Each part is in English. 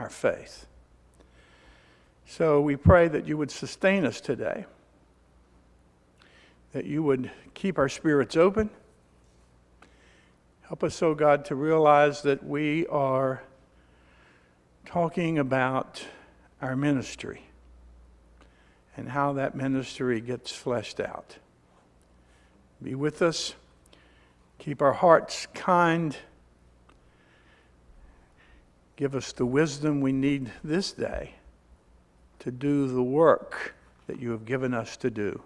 our faith. So we pray that you would sustain us today, that you would keep our spirits open. Help us, oh God, to realize that we are talking about our ministry and how that ministry gets fleshed out. Be with us. Keep our hearts kind. Give us the wisdom we need this day to do the work that you have given us to do.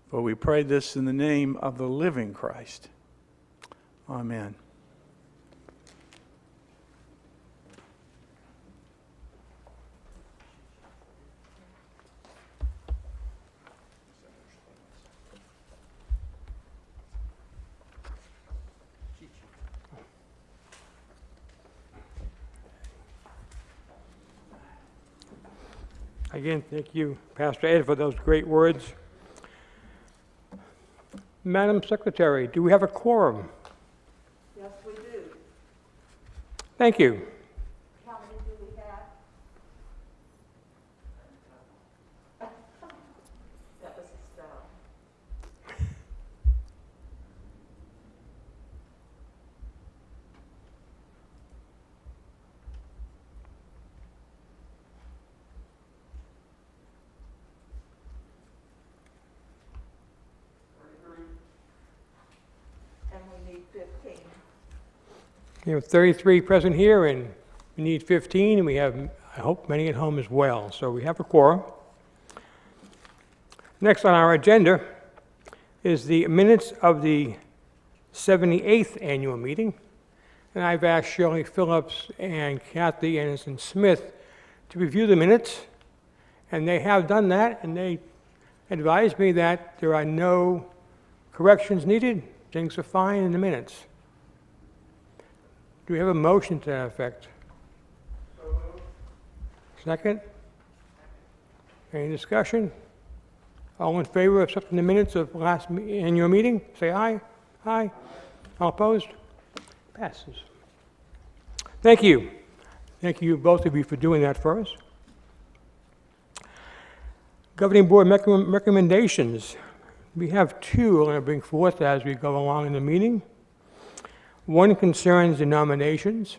For we pray this in the name of the living Christ. Amen. Again, thank you, Pastor Ed, for those great words. Madam Secretary, do we have a quorum? Yes, we do. Thank you. How many do we have? That was a spell. And we need 15. We have 33 present here, and we need 15, and we have, I hope, many at home as well. So we have a quorum. Next on our agenda is the minutes of the 78th annual meeting. And I've asked Shirley Phillips and Kathy Anderson Smith to review the minutes, and they have done that, and they advised me that there are no corrections needed. Things are fine in the minutes. Do we have a motion to that effect? So moved. Second? Any discussion? All in favor of accepting the minutes of last annual meeting, say aye. Aye. All opposed? Passes. Thank you. Thank you, both of you, for doing that for us. Governing Board recommendations. We have two I'm going to bring forth as we go along in the meeting. One concerns the nominations.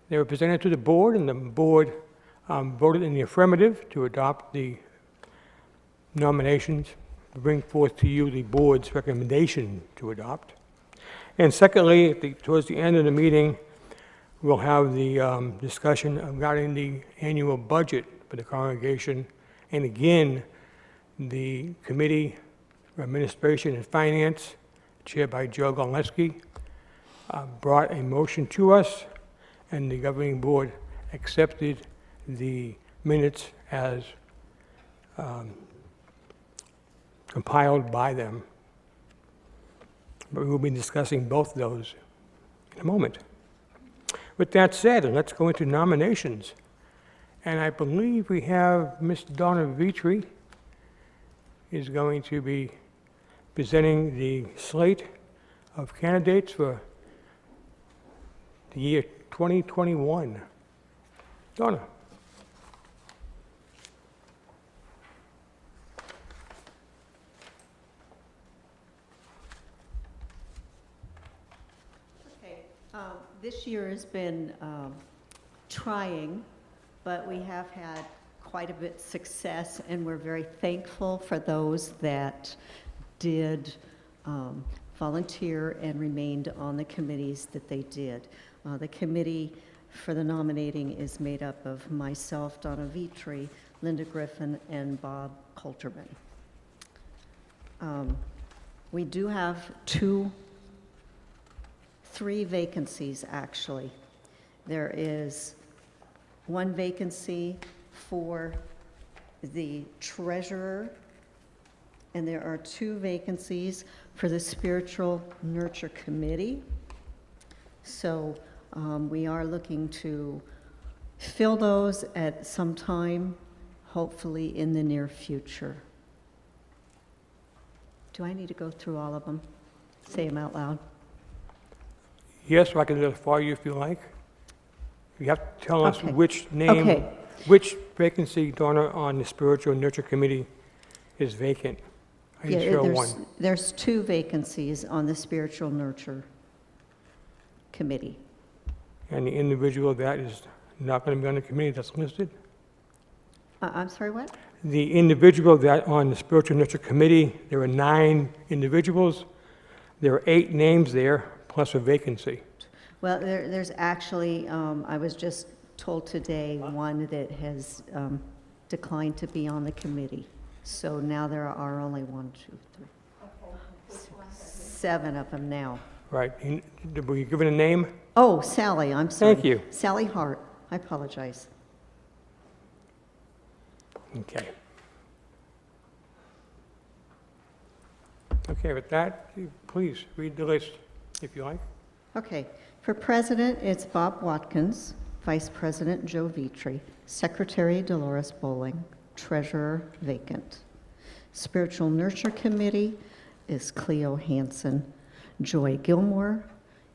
They were presented to the board, and the board voted in the affirmative to adopt the nominations, to bring forth to you the board's recommendation to adopt. And secondly, towards the end of the meeting, we'll have the discussion regarding the annual budget for the congregation. And again, the Committee for Administration and Finance, chaired by Joe Galeski, brought a motion to us, and the governing board accepted the minutes as compiled by them. But we will be discussing both those in a moment. With that said, let's go into nominations. And I believe we have Ms. Donna Vitri is going to be presenting the slate of candidates for the year 2021. Donna. Okay, this year has been trying, but we have had quite a bit of success, and we're very thankful for those that did volunteer and remained on the committees that they did. The committee for the nominating is made up of myself, Donna Vitri, Linda Griffin, and Bob Coulterman. We do have three vacancies, actually. There is one vacancy for the treasurer, and there are two vacancies for the spiritual nurture committee. So we are looking to fill those at some time, hopefully in the near future. Do I need to go through all of them? Say them out loud. Yes, I can do it for you if you like. You have to tell us Okay. which name, Okay. which vacancy, Donna, on the Spiritual Nurture Committee is vacant. I Yeah, didn't show one. there's 2 vacancies on the Spiritual Nurture Committee. And the individual that is not going to be on the committee that's listed? I'm sorry, what? The individual that on the Spiritual Nurture Committee, there are 9 individuals. There are 8 names there, plus a vacancy. Well, there's actually, I was just told today, one that has declined to be on the committee. So now there are only 1, 2, 3, 7 of them now. Right. Were you given a name? Oh, Sally, I'm sorry. Thank you. Sally Hart, I apologize. Okay. Okay, with that, please read the list, if you like. Okay, for president, it's Bob Watkins, vice president Joe Vitri, secretary Dolores Bowling, treasurer vacant. Spiritual Nurture Committee is Cleo Hansen, Joy Gilmore,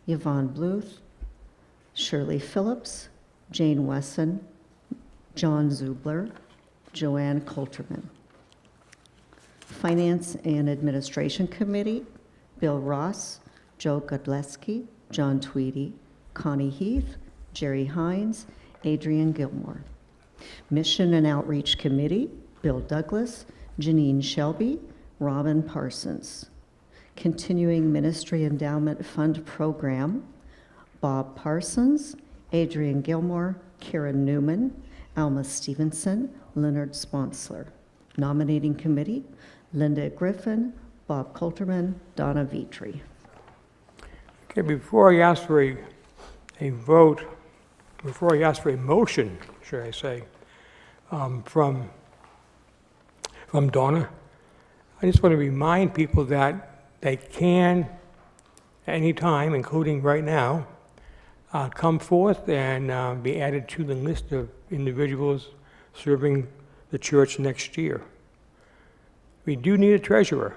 Yvonne Bluth, Shirley Phillips, Jane Wesson, John Zubler, Joanne Coulterman. Finance and Administration Committee, Bill Ross, Joe Godleski, John Tweedy, Connie Heath, Jerry Hines, Adrian Gilmore. Mission and Outreach Committee, Bill Douglas, Janine Shelby, Robin Parsons. Continuing Ministry Endowment Fund Program, Bob Parsons, Adrian Gilmore, Karen Newman, Alma Stevenson, Leonard Sponsler. Nominating Committee, Linda Griffin, Bob Coulterman, Donna Vitri. Okay, before I ask for a vote, before I ask for a motion, should I say, from Donna, I just want to remind people that they can, at any time, including right now, come forth and be added to the list of individuals serving the church next year. We do need a treasurer.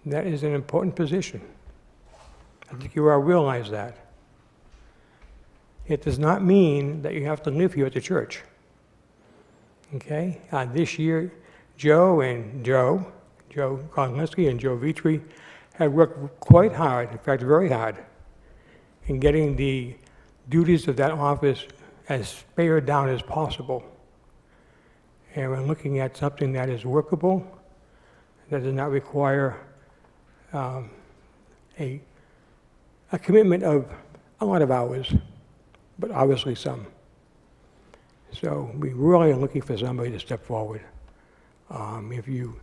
That is an important position. I think you all realize that. It does not mean that you have to live here at the church. Okay? This year, Joe Godleski and Joe Vitri have worked quite hard, in fact, very hard, in getting the duties of that office as spared down as possible. And we're looking at something that is workable, that does not require a commitment of a lot of hours, but obviously some. So we really are looking for somebody to step forward. If you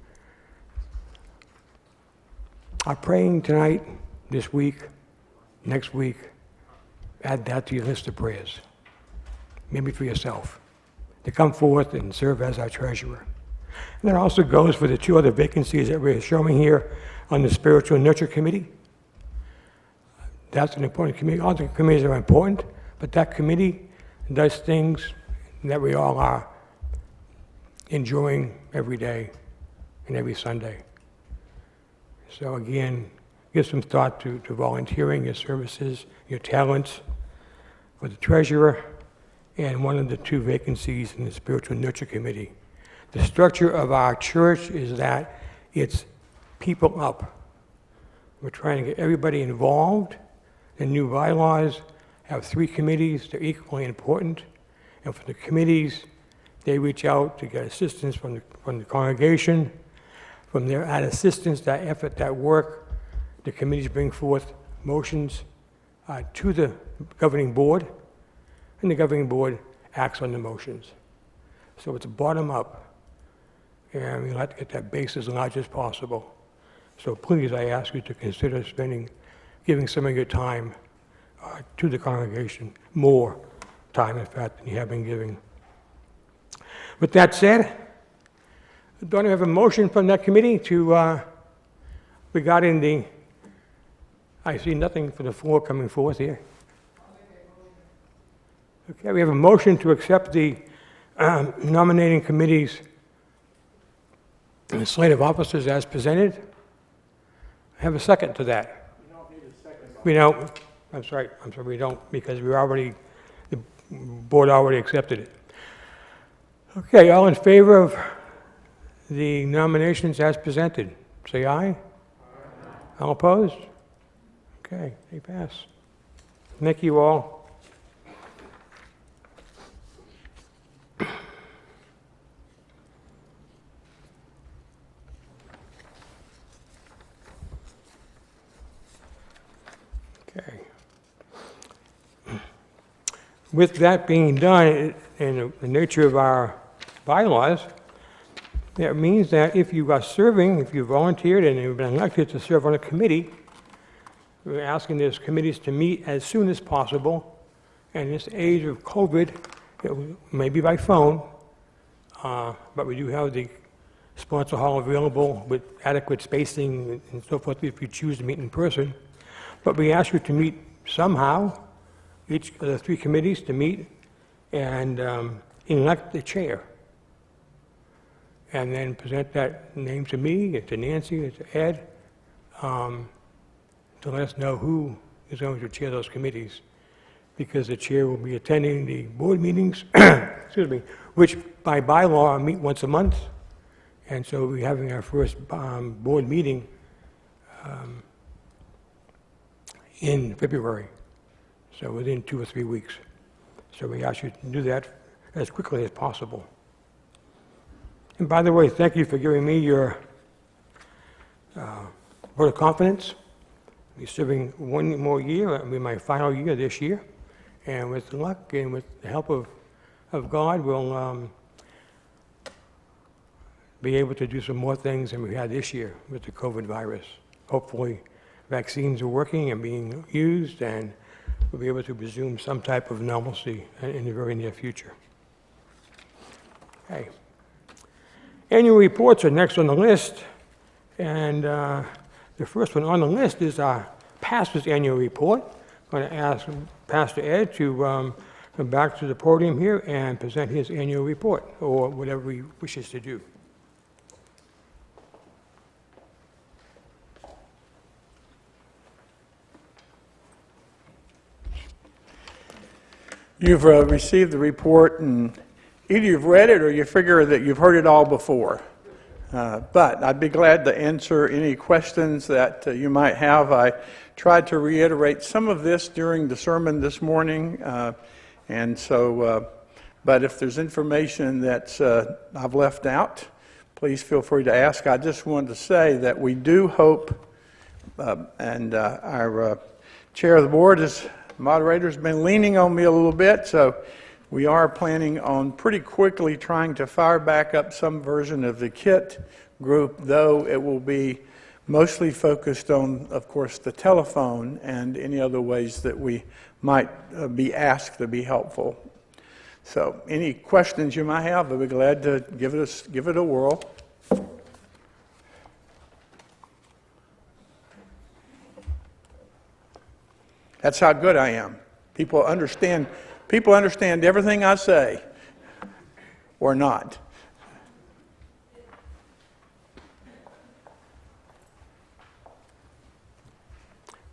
are praying tonight, this week, next week, add that to your list of prayers, maybe for yourself, to come forth and serve as our treasurer. And that also goes for the 2 other vacancies that we're showing here on the Spiritual Nurture Committee. That's an important committee. All the committees are important, but that committee does things that we all are enjoying every day and every Sunday. So again, give some thought to volunteering your services, your talents for the treasurer and one of the 2 vacancies in the Spiritual Nurture Committee. The structure of our church is that it's people up. We're trying to get everybody involved. The new bylaws have 3 committees. They're equally important. And for the committees, they reach out to get assistance from the congregation. From their assistance, that effort, that work, the committees bring forth motions to the governing board, and the governing board acts on the motions. So it's bottom up, and we like to get that base as large as possible. So please, I ask you to consider giving some of your time to the congregation, more time, in fact, than you have been giving. With that said, don't I have a motion from that committee regarding the, I see nothing from the floor coming forth here. Okay, we have a motion to accept the nominating committee's slate of officers as presented. I have a second to that. We don't need a second. We don't, I'm sorry, we don't, because we already board already accepted it. Okay, all in favor of the nominations as presented, say aye. All opposed? Okay, they pass. Thank you all. Okay. With that being done, in the nature of our bylaws, that means that if you are serving, if you volunteered and you've been elected to serve on a committee, we're asking those committees to meet as soon as possible. And in this age of COVID, it may be by phone, but we do have the sponsor hall available with adequate spacing and so forth if you choose to meet in person. But we ask you to meet somehow, each of the three committees to meet and elect the chair. And then present that name to me, and to Nancy, and to Ed, to let us know who is going to chair those committees. Because the chair will be attending the board meetings, excuse me, which by bylaw meet once a month. And so we're having our first board meeting in February, so within 2 or 3 weeks. So we ask you to do that as quickly as possible. And by the way, thank you for giving me your vote of confidence. I'll be serving 1 more year. It'll be my final year this year. And with luck and with the help of God, we'll be able to do some more things than we had this year with the COVID virus. Hopefully, vaccines are working and being used, and we'll be able to resume some type of normalcy in the very near future. Okay. Annual reports are next on the list, and the first one on the list is our pastor's annual report. I'm going to ask Pastor Ed to come back to the podium here and present his annual report, or whatever he wishes to do. You've received the report, and either you've read it or you figure that you've heard it all before. But I'd be glad to answer any questions that you might have. I tried to reiterate some of this during the sermon this morning, but if there's information that I've left out, please feel free to ask. I just wanted to say that we do hope, and our chair of the board moderator's been leaning on me a little bit, so we are planning on pretty quickly trying to fire back up some version of the KIT group, though it will be mostly focused on, of course, the telephone and any other ways that we might be asked to be helpful. So any questions you might have, I'll be glad to give it a whirl. That's how good I am. People understand everything I say, or not.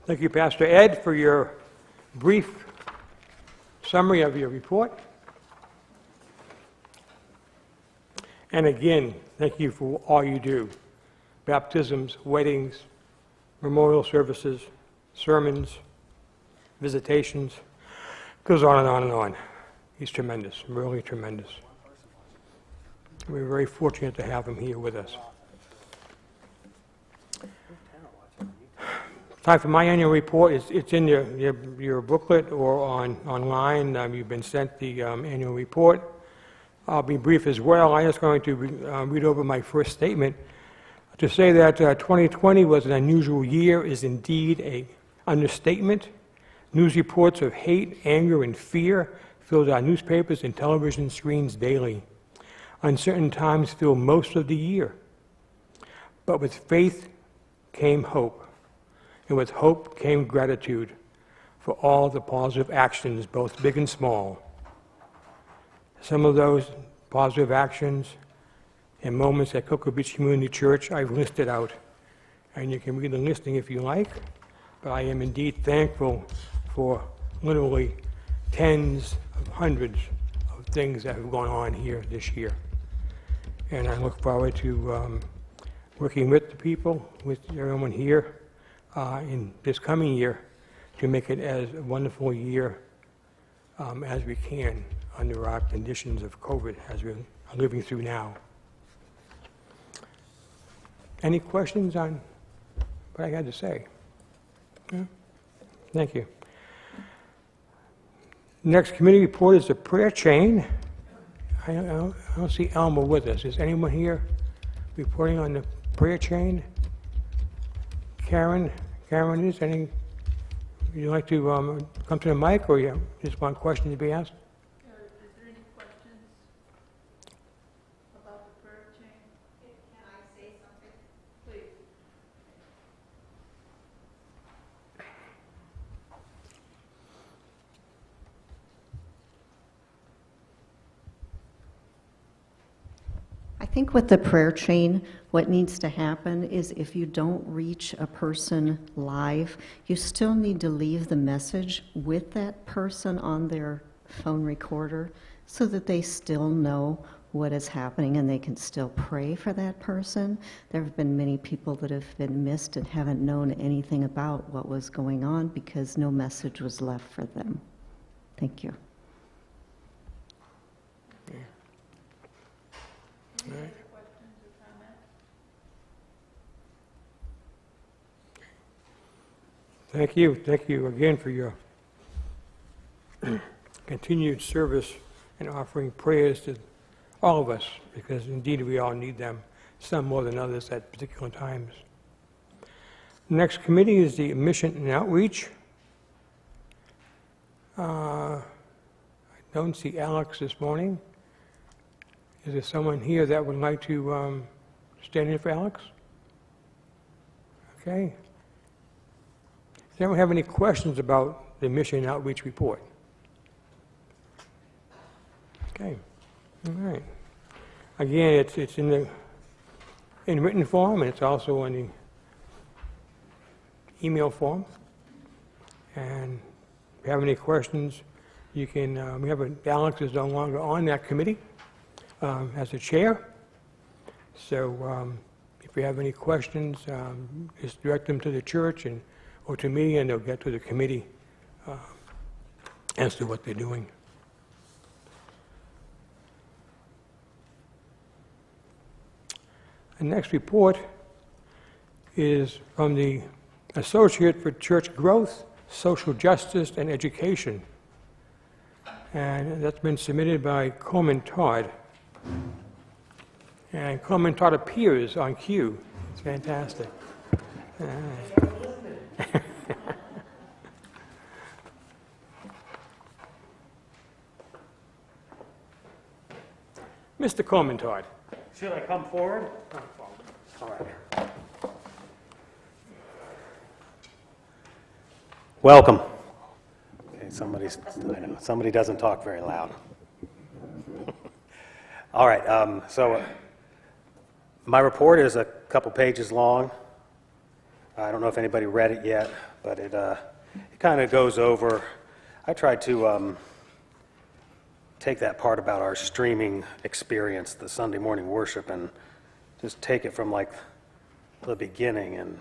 Thank you, Pastor Ed, for your brief summary of your report. And again, thank you for all you do. Baptisms, weddings, memorial services, sermons, visitations, goes on and on and on. He's tremendous, really tremendous. We're very fortunate to have him here with us. Time for my annual report. It's in your booklet or online. You've been sent the annual report. I'll be brief as well. I'm just going to read over my first statement. To say that 2020 was an unusual year is indeed an understatement. News reports of hate, anger, and fear filled our newspapers and television screens daily. Uncertain times fill most of the year. But with faith came hope, and with hope came gratitude for all the positive actions, both big and small. Some of those positive actions and moments at Cocoa Beach Community Church I've listed out, and you can read the listing if you like, but I am indeed thankful for literally tens of hundreds of things that have gone on here this year. And I look forward to working with the people, with everyone here in this coming year to make it as wonderful a year as we can under our conditions of COVID as we're living through now. Any questions on what I had to say? Yeah? Thank you. Next committee report is the prayer chain. I don't see Elmer with us. Is anyone here reporting on the prayer chain? Karen is? Would you like to come to the mic, or you just want questions to be asked? Is there any questions about the prayer chain? Can I say something? Please. I think with the prayer chain, what needs to happen is if you don't reach a person live, you still need to leave the message with that person on their phone recorder so that they still know what is happening and they can still pray for that person. There have been many people that have been missed and haven't known anything about what was going on because no message was left for them. Thank you. All right. Questions or comments? Thank you again for your continued service and offering prayers to all of us, because indeed we all need them, some more than others at particular times. Next committee is the Mission and Outreach. I don't see Alex this morning. Is there someone here that would like to stand in for Alex? Okay. Does anyone have any questions about the Mission and Outreach report? Okay. All right. Again, it's in written form, and it's also in the email form. And if you have any questions, you can. Alex is no longer on that committee as the chair. So if you have any questions, just direct them to the church or to me, and they'll get to the committee as to what they're doing. The next report is from the Associate for Church Growth, Social Justice, and Education. And that's been submitted by Coleman Todd. And Coleman Todd appears on cue. It's fantastic. Mr. Coleman Todd. Should I come forward? All right. Welcome. Okay, somebody doesn't talk very loud. All right, so my report is a couple pages long. I don't know if anybody read it yet, but it kind of goes over. I tried to take that part about our streaming experience, the Sunday morning worship, and just take it from like the beginning and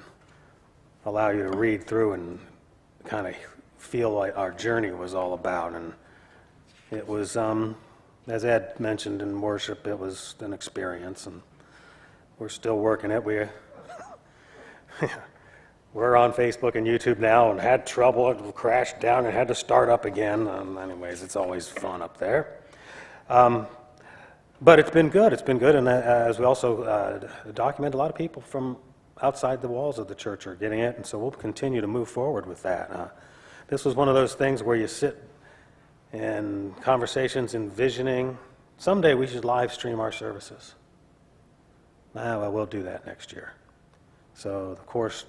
allow you to read through and kind of feel like our journey was all about. And it was, as Ed mentioned in worship, it was an experience, and we're still working it. We're on Facebook and YouTube now and had trouble. It crashed down and had to start up again. Anyways, it's always fun up there. But it's been good. It's been good. And as we also document, a lot of people from outside the walls of the church are getting it. And so we'll continue to move forward with that. This was one of those things where you sit in conversations, envisioning, someday we should live stream our services. Well, we'll do that next year. So, of course,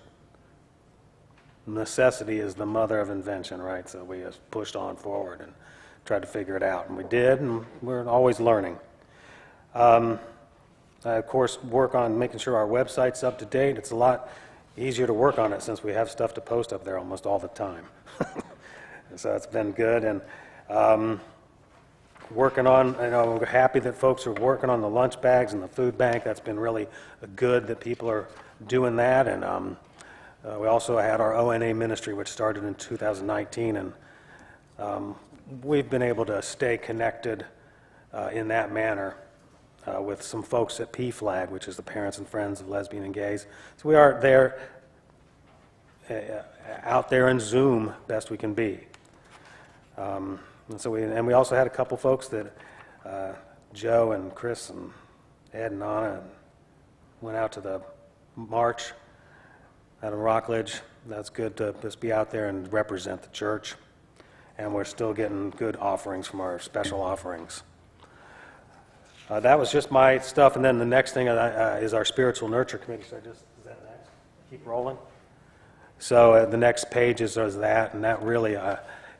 necessity is the mother of invention, right? So we just pushed on forward and tried to figure it out, and we did, and we're always learning. I, of course, work on making sure our website's up to date. It's a lot easier to work on it since we have stuff to post up there almost all the time. So it's been good, and working on, we're happy that folks are working on the lunch bags and the food bank. That's been really good that people are doing that. And we also had our ONA ministry, which started in 2019, and we've been able to stay connected in that manner with some folks at PFLAG, which is the Parents and Friends of Lesbian and Gays. So we are there, out there in Zoom best we can be. And so we also had a couple folks that Joe and Chris and Ed and Anna went out to the march out of Rockledge. That's good to just be out there and represent the church. And we're still getting good offerings from our special offerings. That was just my stuff, and then the next thing is our spiritual nurture committee. So is that next? Keep rolling. So the next page is that, and that really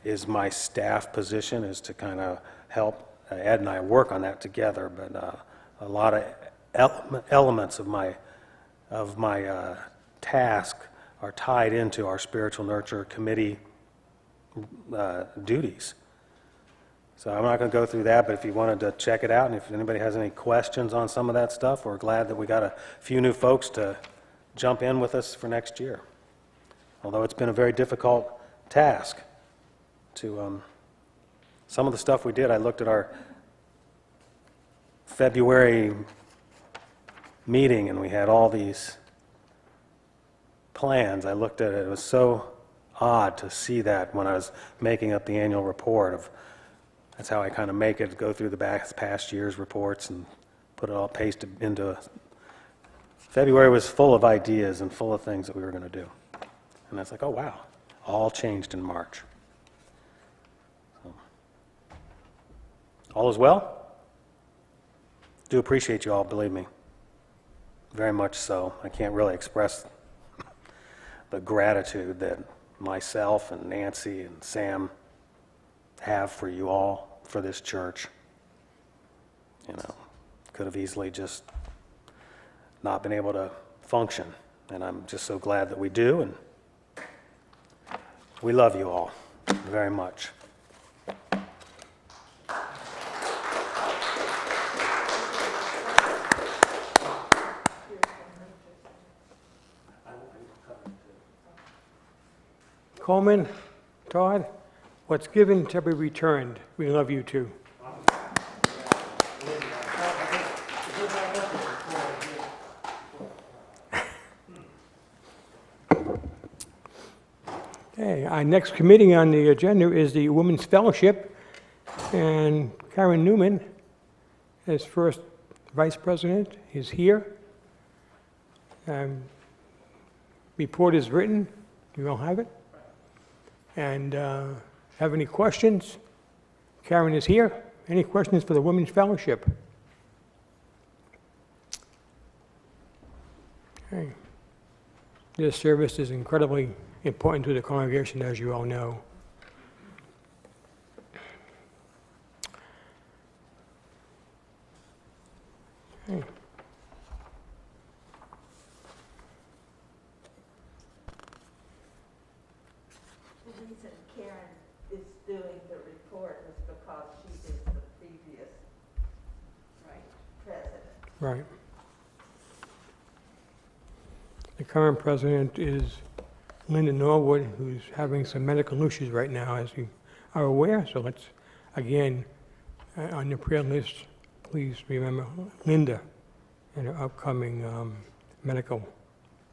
is my staff position, is to kind of help Ed and I work on that together. But a lot of elements of my task are tied into our spiritual nurture committee duties. So I'm not going to go through that, but if you wanted to check it out, and if anybody has any questions on some of that stuff, we're glad that we got a few new folks to jump in with us for next year. Although it's been a very difficult task to, some of the stuff we did, I looked at our February meeting and we had all these plans. I looked at it, it was so odd to see that when I was making up the annual report of, that's how I kind of make it, go through the past year's reports and put it all, paste it into, February was full of ideas and full of things that we were going to do. And I was like, oh wow, all changed in March. So, all is well? Do appreciate you all, believe me. Very much so. I can't really express the gratitude that myself and Nancy and Sam have for you all, for this church. You know, could have easily just not been able to function. And I'm just so glad that we do, and we love you all very much. Coleman, Todd, what's given shall be returned. We love you too. Okay, our next committee on the agenda is the Women's Fellowship, and Karen Newman, as first vice president, is here. Report is written. You all have it. And have any questions? Karen is here. Any questions for the Women's Fellowship? Okay. This service is incredibly important to the congregation, as you all know. Okay. The reason Karen is doing the report is because she is the previous president. Right. The current president is Linda Norwood, who's having some medical issues right now, as you are aware. So let's, again, on your prayer list, please remember Linda and her upcoming medical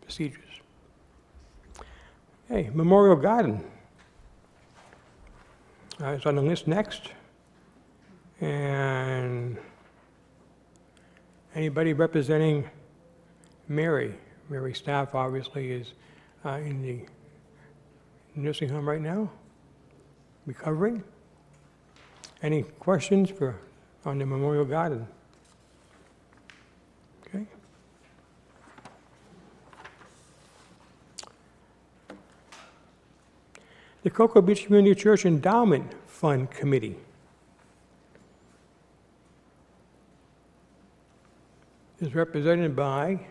procedures. Okay, Memorial Garden is on the list next. And anybody representing Mary? Mary's staff obviously is in the nursing home right now, recovering. Any questions on the Memorial Garden? Okay. The Cocoa Beach Community Church Endowment Fund Committee is represented by,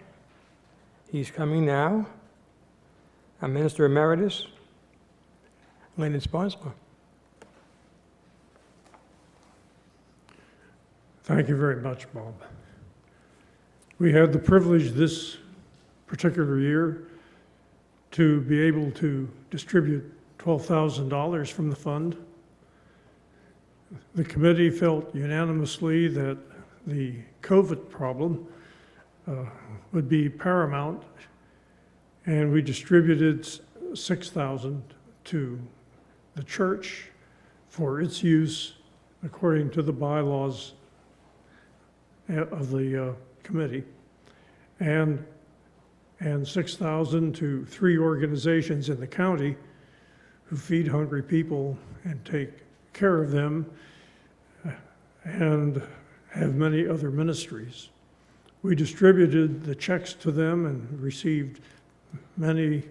he's coming now, our Minister Emeritus, Leonard Sponsler. Thank you very much, Bob. We had the privilege this particular year to be able to distribute $12,000 from the fund. The committee felt unanimously that the COVID problem would be paramount, and we distributed $6,000 to the church for its use according to the bylaws of the committee, and $6,000 to 3 organizations in the county who feed hungry people and take care of them and have many other ministries. We distributed the checks to them and received many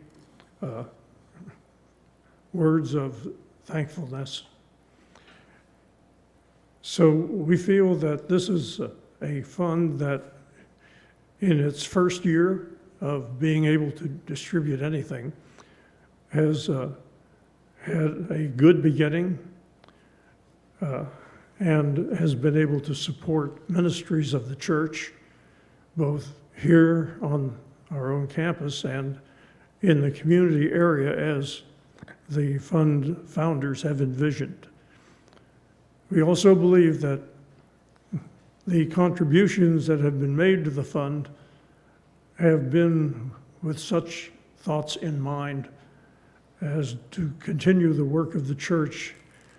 words of thankfulness. So we feel that this is a fund that in its first year of being able to distribute anything has had a good beginning and has been able to support ministries of the church, both here on our own campus and in the community area as the fund founders have envisioned. We also believe that the contributions that have been made to the fund have been with such thoughts in mind as to continue the work of the church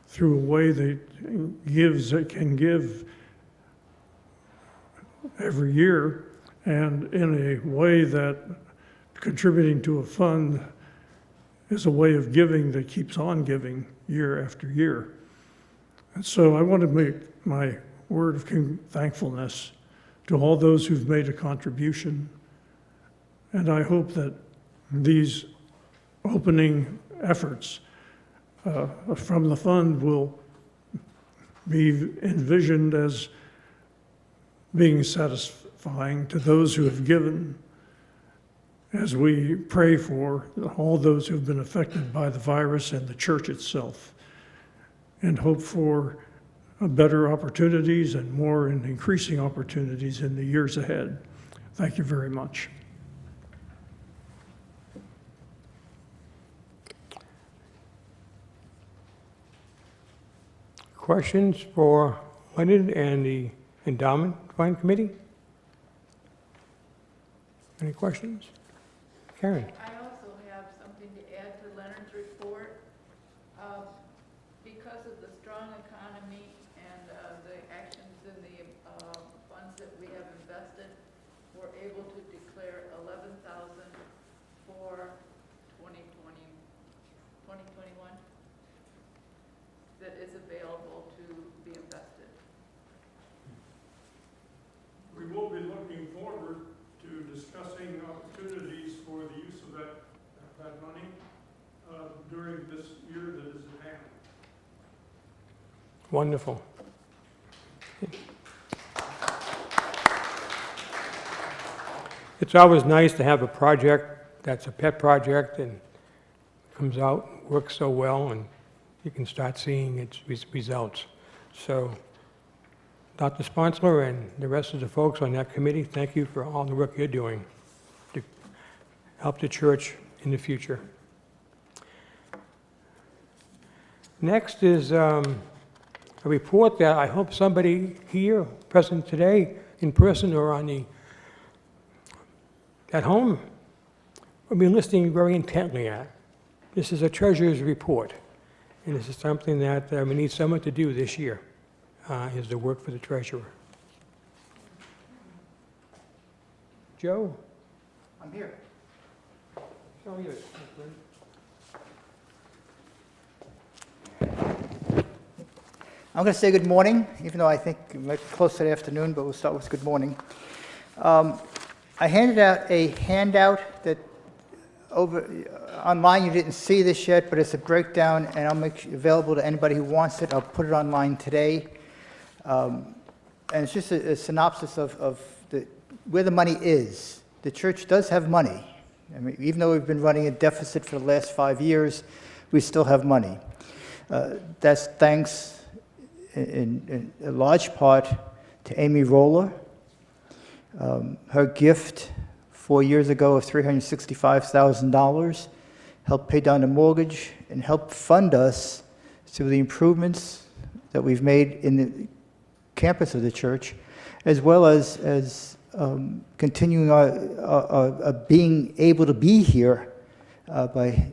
through a way that can give every year, and in a way that contributing to a fund is a way of giving that keeps on giving year after year. And so I want to make my word of thankfulness to all those who've made a contribution, and I hope that these opening efforts from the fund will be envisioned as being satisfying to those who have given, as we pray for all those who have been affected by the virus and the church itself, and hope for better opportunities and more and increasing opportunities in the years ahead. Thank you very much. Questions for Leonard and the Endowment Fund Committee? Any questions? Karen? I also have something to add to Leonard's report. Because of the strong economy and the actions in the funds that we have invested, we're able to declare $11,000 for 2021 that is available to be invested. We will be looking forward to discussing opportunities for the use of that money during this year that is at hand. Wonderful. It's always nice to have a project that's a pet project and comes out, works so well, and you can start seeing its results. So, Dr. Sponsler and the rest of the folks on that committee, thank you for all the work you're doing to help the church in the future. Next is a report that I hope somebody here, present today, in person or at home, will be listening very intently at. This is a treasurer's report, and this is something that we need someone to do this year, is the work for the treasurer. Joe? I'm here. How are you? I'm going to say good morning, even though I think it might be close to the afternoon, but we'll start with good morning. I handed out a handout that online. You didn't see this yet, but it's a breakdown, and I'll make it available to anybody who wants it. I'll put it online today. And it's just a synopsis of where the money is. The church does have money. I mean, even though we've been running a deficit for the last 5 years, we still have money. That's thanks in a large part to Amy Roller. Her gift 4 years ago of $365,000 helped pay down the mortgage and helped fund us through the improvements that we've made in the campus of the church, as well as continuing our being able to be here by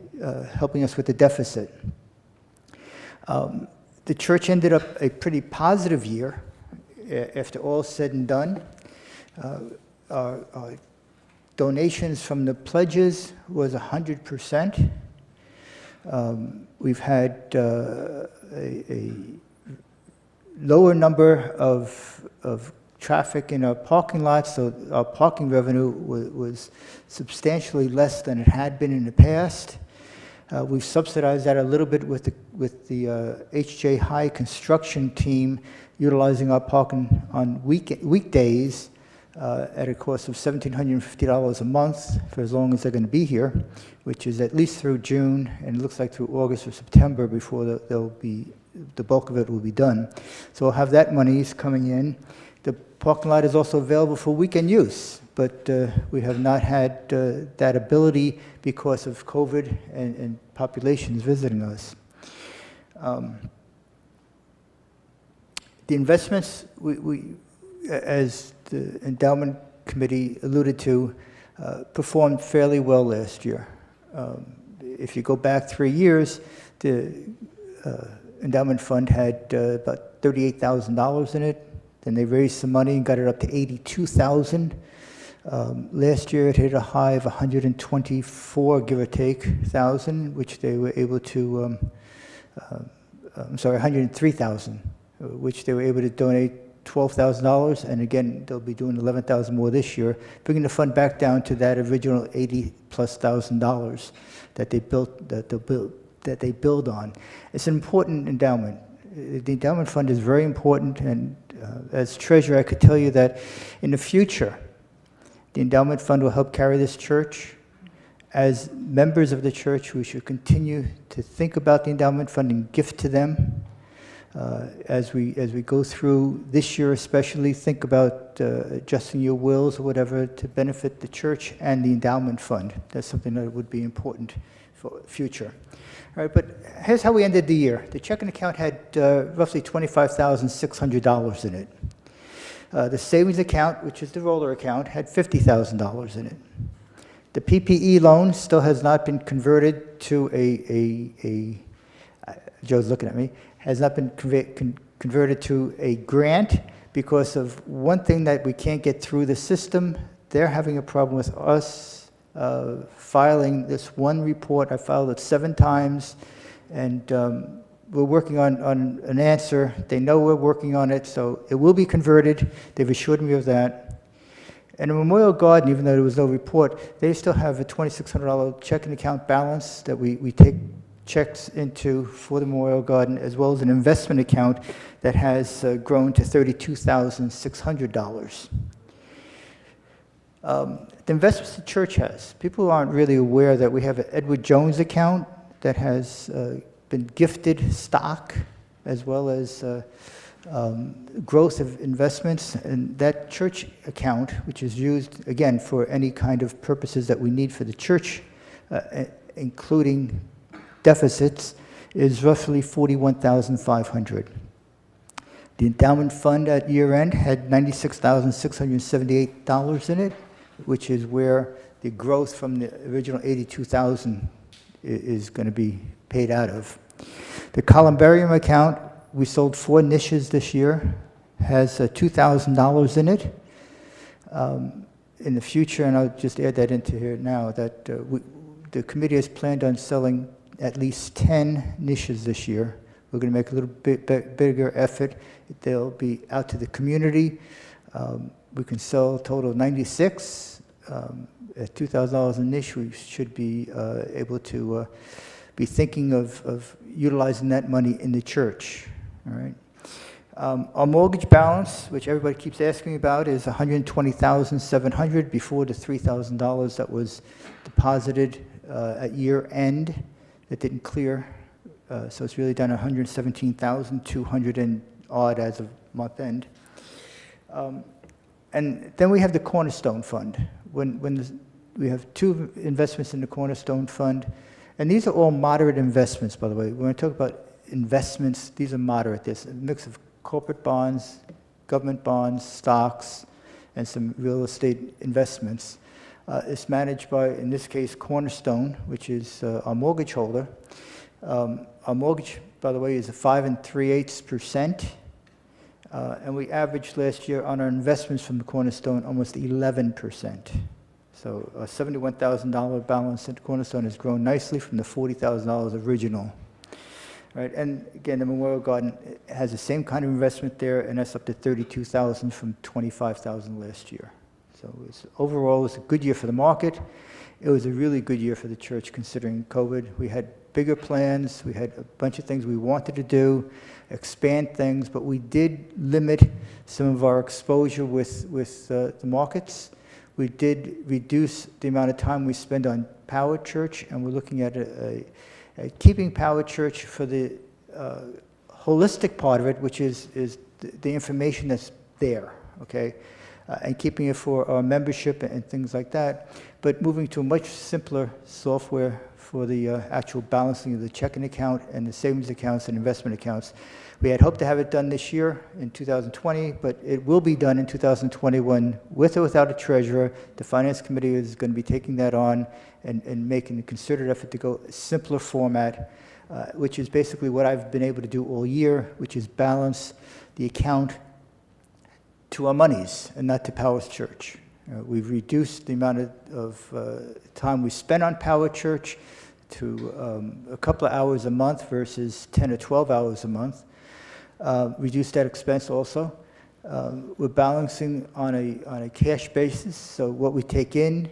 helping us with the deficit. The church ended up a pretty positive year after all said and done. Our donations from the pledges was 100%. We've had a lower number of traffic in our parking lots, so our parking revenue was substantially less than it had been in the past. We've subsidized that a little bit with the HJ High construction team utilizing our parking on weekdays at a cost of $1,750 a month for as long as they're going to be here, which is at least through June, and it looks like through August or September before the bulk of it will be done. So we'll have that money coming in. The parking lot is also available for weekend use, but we have not had that ability because of COVID and populations visiting us. The investments, we as the endowment committee alluded to, performed fairly well last year. If you go back 3 years, the endowment fund had about $38,000 in it. Then they raised some money and got it up to $82,000. Last year it hit a high of 124, give or take, thousand, which they were able to, 103,000, which they were able to donate $12,000, and again, they'll be doing $11,000 more this year, bringing the fund back down to that original $80,000+ that they build on. It's an important endowment. The endowment fund is very important, and as treasurer, I could tell you that in the future, the endowment fund will help carry this church. As members of the church, we should continue to think about the endowment fund and gift to them. As we go through this year especially, think about adjusting your wills or whatever to benefit the church and the endowment fund. That's something that would be important for future. All right, but here's how we ended the year. The checking account had roughly $25,600 in it. The savings account, which is the roller account, had $50,000 in it. The PPE loan still has not been converted to Joe's looking at me, has not been converted to a grant because of one thing that we can't get through the system. They're having a problem with us filing this one report. I filed it 7 times, and we're working on an answer. They know we're working on it, so it will be converted. They've assured me of that. And the Memorial Garden, even though there was no report, they still have a $2,600 checking account balance that we take checks into for the Memorial Garden, as well as an investment account that has grown to $32,600. The investments the church has, people aren't really aware that we have an Edward Jones account that has been gifted stock, as well as growth of investments. And that church account, which is used, again, for any kind of purposes that we need for the church, including deficits, is roughly $41,500. The endowment fund at year end had $96,678 in it, which is where the growth from the original $82,000 is going to be paid out of. The columbarium account, we sold 4 niches this year, has $2,000 in it. In the future, and I'll just add that into here now, that the committee has planned on selling at least 10 niches this year. We're going to make a little bit bigger effort. They'll be out to the community. We can sell a total of 96. At $2,000 a niche, we should be able to be thinking of utilizing that money in the church. All right. Our mortgage balance, which everybody keeps asking about, is $120,700 before the $3,000 that was deposited at year end that didn't clear. So it's really down to $117,200 and odd as of month end. And then we have the Cornerstone Fund. We have two investments in the Cornerstone Fund, and these are all moderate investments, by the way. When I talk about investments, these are moderate. There's a mix of corporate bonds, government bonds, stocks, and some real estate investments. It's managed by, in this case, Cornerstone, which is our mortgage holder. Our mortgage, by the way, is 5 3/8%. And we averaged last year on our investments from the Cornerstone almost 11%. So a $71,000 balance at Cornerstone has grown nicely from the $40,000 original. Right, and again, the Memorial Garden has the same kind of investment there, and that's up to $32,000 from $25,000 last year. So overall, it's a good year for the market. It was a really good year for the church considering COVID. We had bigger plans. We had a bunch of things we wanted to do, expand things, but we did limit some of our exposure with the markets. We did reduce the amount of time we spend on Power Church, and we're looking at keeping Power Church for the holistic part of it, which is the information that's there, okay? And keeping it for our membership and things like that, but moving to a much simpler software for the actual balancing of the checking account and the savings accounts and investment accounts. We had hoped to have it done this year in 2020, but it will be done in 2021 with or without a treasurer. The Finance Committee is going to be taking that on and making a concerted effort to go a simpler format, which is basically what I've been able to do all year, which is balance the account to our monies and not to Power's Church. We've reduced the amount of time we spend on Power Church to a couple of hours a month versus 10 or 12 hours a month. Reduced that expense also. We're balancing on a cash basis, so what we take in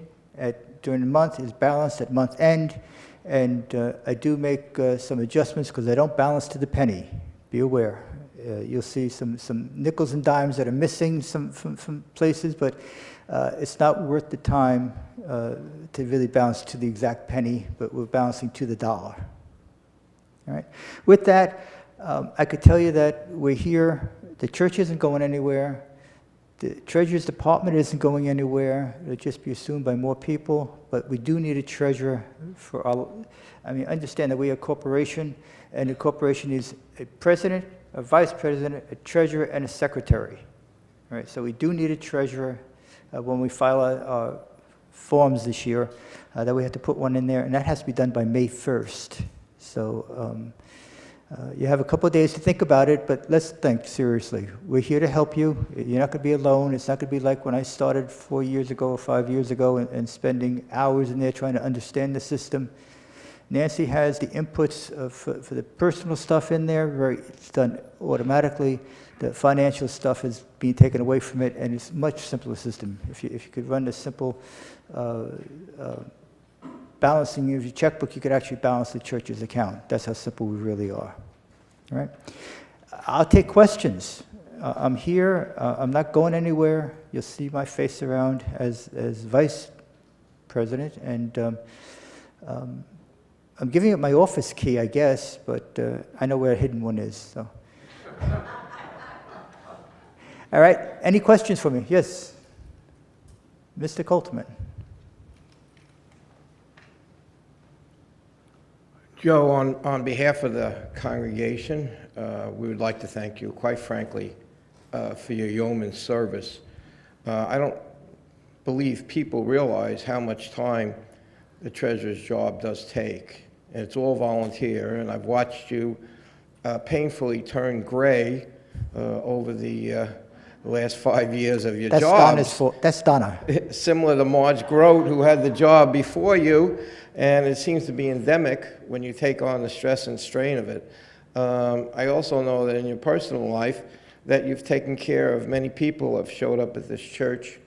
during the month is balanced at month end, and I do make some adjustments because I don't balance to the penny. Be aware. You'll see some nickels and dimes that are missing from places, but it's not worth the time to really balance to the exact penny, but we're balancing to the dollar. All right. With that, I could tell you that we're here. The church isn't going anywhere. The Treasurer's Department isn't going anywhere. It'll just be assumed by more people, but we do need a treasurer for all. I mean, understand that we are a corporation, and the corporation needs a president, a vice president, a treasurer, and a secretary. All right, so we do need a treasurer when we file our forms this year, that we have to put one in there, and that has to be done by May 1st. So you have a couple of days to think about it, but let's think seriously. We're here to help you. You're not going to be alone. It's not going to be like when I started 4 years ago or 5 years ago and spending hours in there trying to understand the system. Nancy has the inputs for the personal stuff in there. It's done automatically. The financial stuff is being taken away from it, and it's a much simpler system. If you could run the simple balancing of your checkbook, you could actually balance the church's account. That's how simple we really are. All right? I'll take questions. I'm here. I'm not going anywhere. You'll see my face around as vice president, and I'm giving up my office key, I guess, but I know where a hidden one is. So, all right. Any questions for me? Yes, Mr. Coltman. Joe, on behalf of the congregation, we would like to thank you, quite frankly, for your yeoman service. I don't believe people realize how much time the treasurer's job does take. And it's all volunteer, and I've watched you painfully turn gray over the last 5 years of your job. That's Donna. Similar to Marge Grote, who had the job before you, and it seems to be endemic when you take on the stress and strain of it. I also know that in your personal life that you've taken care of many people who have showed up at this church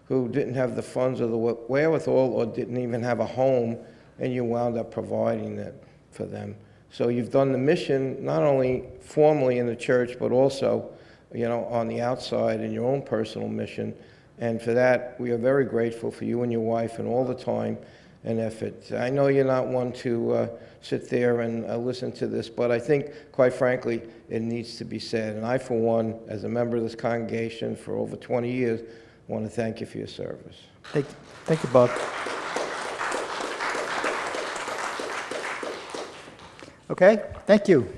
who didn't have the funds or the wherewithal or didn't even have a home, and you wound up providing that for them. So you've done the mission not only formally in the church, but also, you know, on the outside in your own personal mission. And for that, we are very grateful for you and your wife and all the time and effort. I know you're not one to sit there and listen to this, but I think, quite frankly, it needs to be said. And I, for one, as a member of this congregation for over 20 years, want to thank you for your service. Thank you, Bob. Okay, thank you.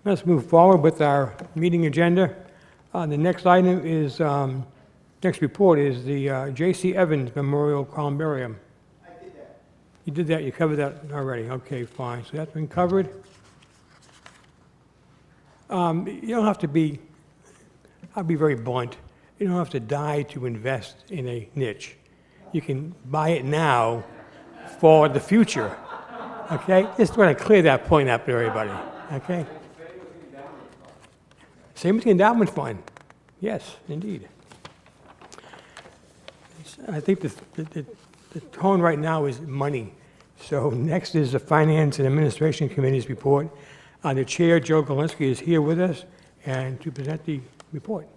Let's move forward with our meeting agenda. The next item is, next report is the J.C. Evans Memorial Columbarium. I did that. You did that, you covered that already. Okay, fine. So that's been covered. You don't have to be, I'll be very blunt, you don't have to die to invest in a niche. You can buy it now for the future. Okay? Just want to clear that point up to everybody. Okay? Same with the endowment fund. Yes, indeed. I think the tone right now is money. So next is the Finance and Administration Committee's report. The chair, Joe Galinsky, is here with us and to present the report.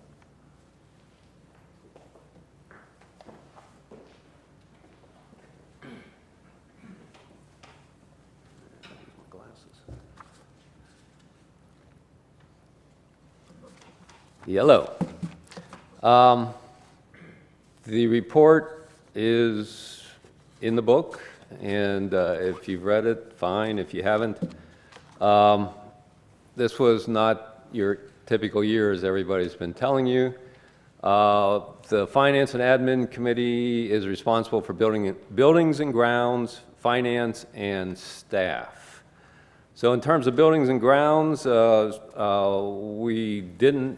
Hello. The report is in the book, and if you've read it, fine. If you haven't, this was not your typical year, as everybody's been telling you. The Finance and Admin Committee is responsible for buildings and grounds, finance, and staff. So in terms of buildings and grounds, we didn't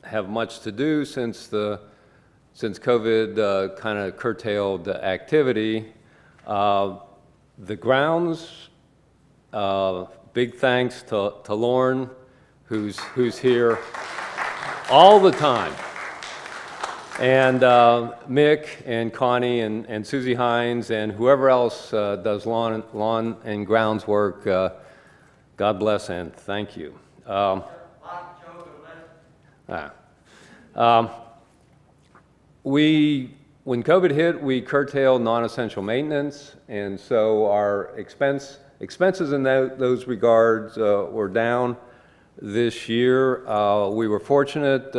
have much to do since COVID kind of curtailed the activity. The grounds, big thanks to Lauren, who's here all the time, and Mick and Connie and Susie Hines and whoever else does lawn and grounds work. God bless and thank you. When COVID hit, we curtailed non-essential maintenance, and so our expenses in those regards were down this year. We were fortunate.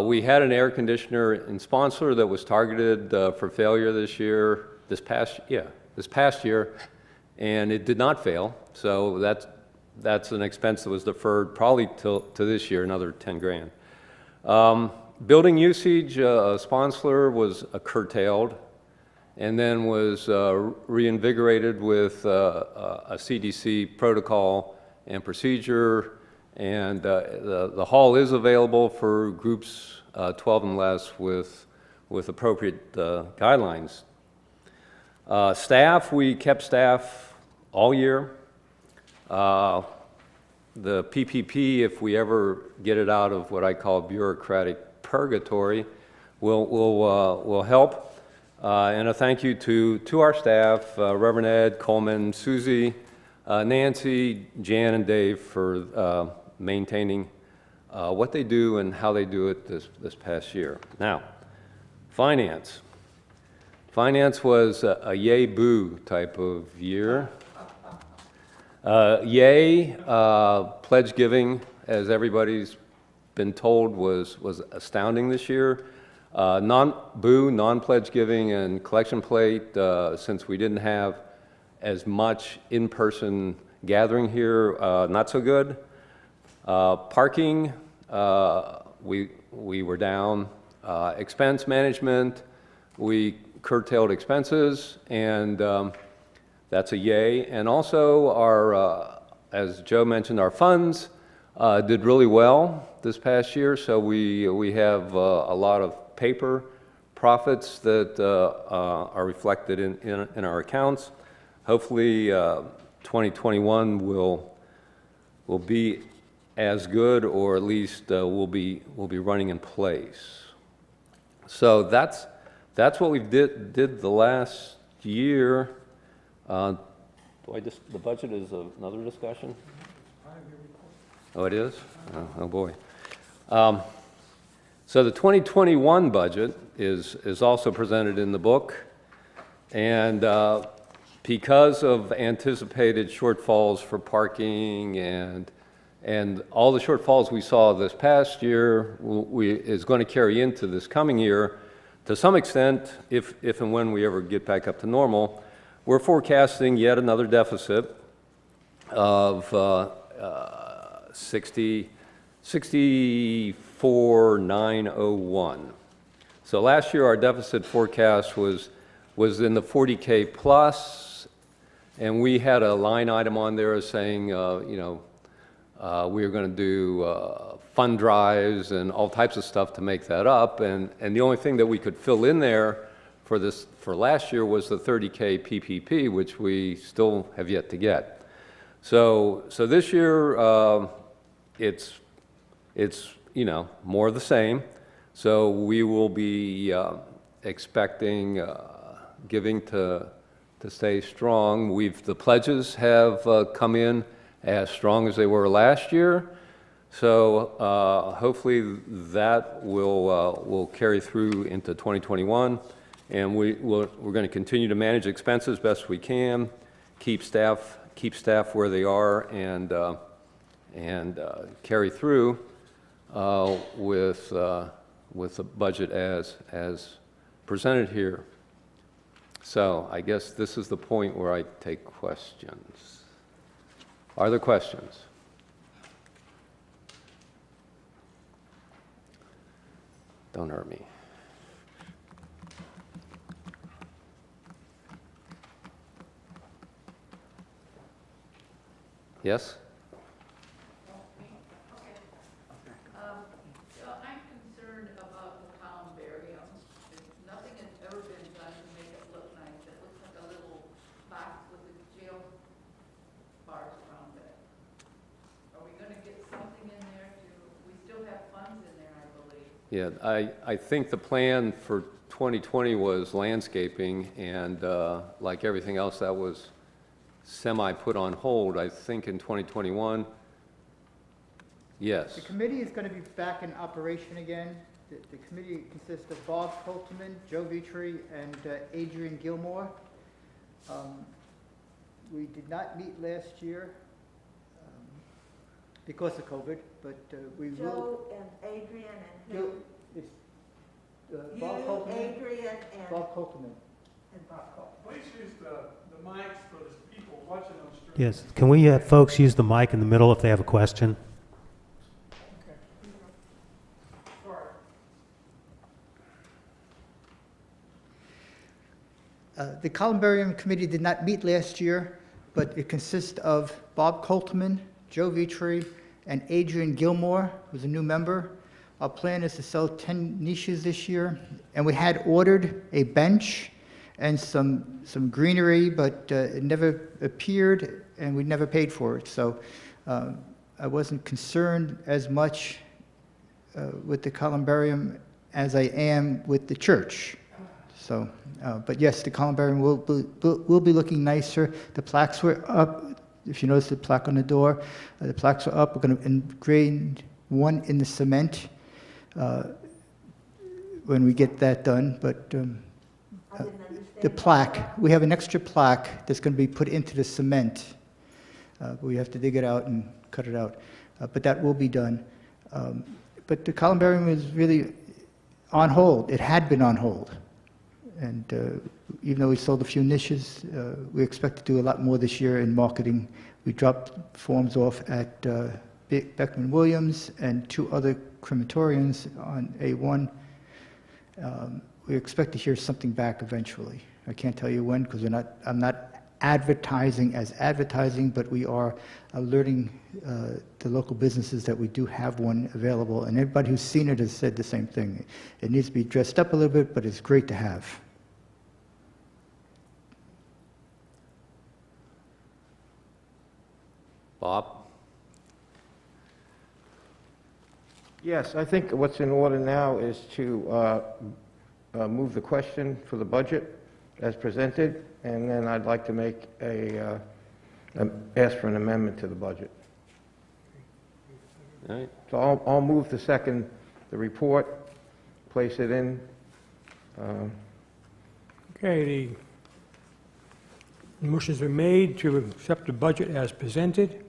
We had an air conditioner in Sponsler that was targeted for failure this past year, and it did not fail. So that's an expense that was deferred probably to this year, another 10 grand. Building usage, Sponsler was curtailed and then was reinvigorated with a CDC protocol and procedure, and the hall is available for groups 12 and less with appropriate guidelines. Staff, we kept staff all year. The PPP, if we ever get it out of what I call bureaucratic purgatory, will help. And a thank you to our staff, Reverend Ed, Coleman, Susie, Nancy, Jan, and Dave for maintaining what they do and how they do it this past year. Now, finance. Finance was a yay boo type of year. Yay, pledge giving, as everybody's been told, was astounding this year. Non-pledge giving and collection plate, since we didn't have as much in-person gathering here, not so good. Parking, we were down. Expense management, we curtailed expenses, and that's a yay. And also our, as Joe mentioned, our funds did really well this past year, so we have a lot of paper profits that are reflected in our accounts. Hopefully 2021 will be as good, or at least will be running in place. So that's what we did the last year. the budget is another discussion? Oh, it is? Oh, boy. So the 2021 budget is also presented in the book, and because of anticipated shortfalls for parking and all the shortfalls we saw this past year is going to carry into this coming year, to some extent, if and when we ever get back up to normal, we're forecasting yet another deficit of 64,901. So last year our deficit forecast was in the 40K plus, and we had a line item on there saying, we were going to do fund drives and all types of stuff to make that up, and the only thing that we could fill in there for last year was the 30K PPP, which we still have yet to get. So this year it's more of the same. So we will be expecting giving to stay strong. The pledges have come in as strong as they were last year. So hopefully that will carry through into 2021. And we're going to continue to manage expenses best we can, keep staff where they are, and carry through with the budget as presented here. So I guess this is the point where I take questions. Are there questions? Don't hurt me. Yes? So I'm concerned about the columbarium. Nothing has ever been done to make it look nice. It looks like a little box with the jail bars around it. Are we going to get something in there we still have funds in there, I believe. Yeah, I think the plan for 2020 was landscaping, and like everything else, that was semi-put on hold. I think in 2021, yes. The committee is going to be back in operation again. The committee consists of Bob Coltman, Joe Vitri, and Adrian Gilmore. We did not meet last year because of COVID, but we will. Joe and Adrian and who? It's Bob Coltman. Adrian and Bob Coltman. Bob Coltman. Please use the mics for the people watching on stream. Yes, can we have folks use the mic in the middle if they have a question? The Columbarium Committee did not meet last year, but it consists of Bob Coltman, Joe Vitri, and Adrian Gilmore, who's a new member. Our plan is to sell 10 niches this year, and we had ordered a bench and some greenery, but it never appeared, and we never paid for it. So I wasn't concerned as much with the columbarium as I am with the church. So, but yes, the columbarium will be looking nicer. The plaques were up. If you notice the plaque on the door, the plaques are up. We're going to engrave one in the cement when we get that done. But the plaque, we have an extra plaque that's going to be put into the cement. We have to dig it out and cut it out. But that will be done. But the columbarium is really on hold. It had been on hold. And even though we sold a few niches, we expect to do a lot more this year in marketing. We dropped forms off at Beckman Williams and 2 other crematoriums on A1. We expect to hear something back eventually. I can't tell you when because I'm not advertising as advertising, but we are alerting the local businesses that we do have one available. And everybody who's seen it has said the same thing. It needs to be dressed up a little bit, but it's great to have. Bob? Yes, I think what's in order now is to move the question for the budget as presented, and then I'd like to make a ask for an amendment to the budget. All right. So I'll move to second the report, place it in. Okay, the motion's been made to accept the budget as presented.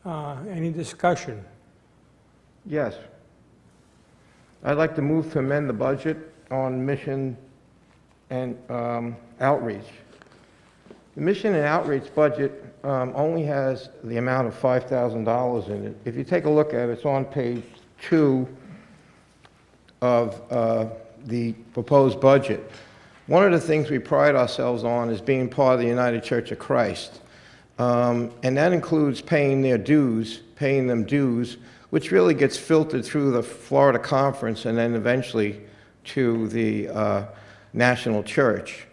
Any discussion? Yes. I'd like to move to amend the budget on mission and outreach. The mission and outreach budget only has the amount of $5,000 in it. If you take a look at it, it's on page 2 of the proposed budget. One of the things we pride ourselves on is being part of the United Church of Christ. And that includes paying them dues, which really gets filtered through the Florida Conference and then eventually to the national church.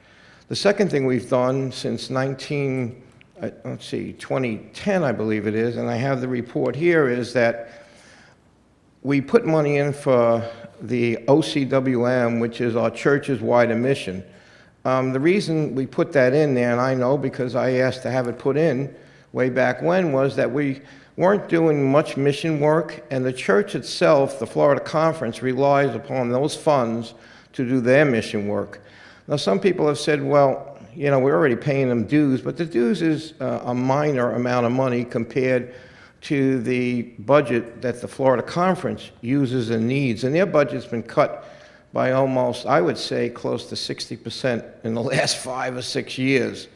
The second thing we've done since 2010, I believe it is, and I have the report here, is that we put money in for the OCWM, which is our church's wider mission. The reason we put that in there, and I know because I asked to have it put in way back when, was that we weren't doing much mission work, and the church itself, the Florida Conference, relies upon those funds to do their mission work. Now, some people have said, well, you know, we're already paying them dues, but the dues is a minor amount of money compared to the budget that the Florida Conference uses and needs. And their budget's been cut by almost, I would say, close to 60% in the last 5 or 6 years.